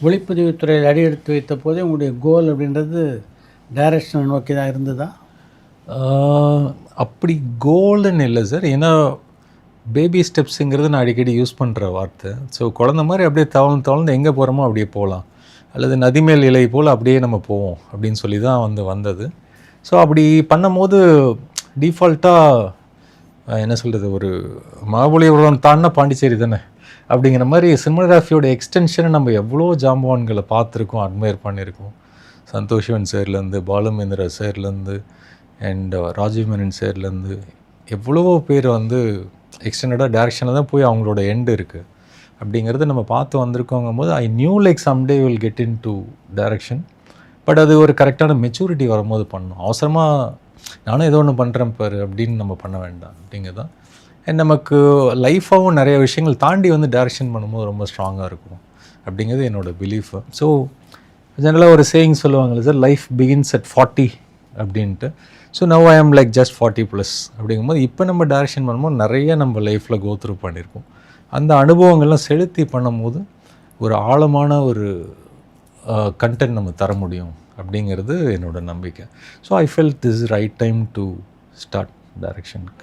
ஒளிப்பதிவுத் துறையில் அடியெடுத்து வைத்த போதே உங்களுடைய கோல் அப்படின்றது டைரக்ஷனை நோக்கி தான் இருந்ததா? அப்படி கோல்னு இல்லை சார். ஏன்னா பேபி ஸ்டெப்ஸுங்கிறது நான் அடிக்கடி யூஸ் பண்ணுற வார்த்தை. ஸோ குழந்த மாதிரி அப்படியே தவழ்ந்து தவழ்ந்து எங்கே போகிறோமோ அப்படியே போகலாம், அல்லது நதிமேல் இலை போல் அப்படியே நம்ம போவோம் அப்படின்னு சொல்லி தான் வந்தது. ஸோ அப்படி பண்ணும்போது டிஃபால்ட்டாக என்ன சொல்கிறது, ஒரு மகாபலிபுரம் தாண்டினா பாண்டிச்சேரி தானே அப்படிங்கிற மாதிரி சினிமாகிராஃபியோட எக்ஸ்டென்ஷனை நம்ம எவ்வளோ ஜாம்பவான்களை பார்த்துருக்கோம், அட்மையர் பண்ணியிருக்கோம். சந்தோஷ் சிவன் சார்லேருந்து, பாலுமேந்திரா சார்லேருந்து, அண்ட் ராஜீவ் மேனன் சார்லேருந்து எவ்வளவோ பேர் எக்ஸ்டெண்டடாக டேரக்ஷனில் தான் போய் அவங்களோட எண்டு இருக்குது அப்படிங்கிறத நம்ம பார்த்து வந்திருக்கோங்கும் போது I knew like someday will get in to direction. But அது ஒரு கரெக்டான மெச்சூரிட்டி வரும்போது பண்ணணும். அவசரமாக நானும் ஏதோ ஒன்று பண்ணுறேன் பாரு அப்படின்னு நம்ம பண்ண வேண்டாம் அப்படிங்கிறதான். அண்ட் நமக்கு லைஃபாகவும் நிறைய விஷயங்கள் தாண்டி டைரக்ஷன் பண்ணும்போது ரொம்ப ஸ்ட்ராங்காக இருக்கும் அப்படிங்கிறது என்னோடய பிலீஃபு. ஸோ ஜெனரலாக ஒரு சேயிங் சொல்லுவாங்கல்ல சார், லைஃப் பிகின்ஸ் அட் 40 அப்படின்ட்டு. ஸோ நவ் ஐ ஆம் லைக் ஜஸ்ட் 40+ அப்படிங்கும்போது இப்போ நம்ம டைரக்ஷன் பண்ணும்போது நிறைய நம்ம லைஃப்பில் கோ த்ரூ பண்ணியிருக்கோம். அந்த அனுபவங்கள்லாம் செலுத்தி பண்ணும்போது ஒரு ஆழமான ஒரு கண்டென்ட் நம்ம தர முடியும் அப்படிங்கிறது என்னோட நம்பிக்கை. So I felt this right time to start direction.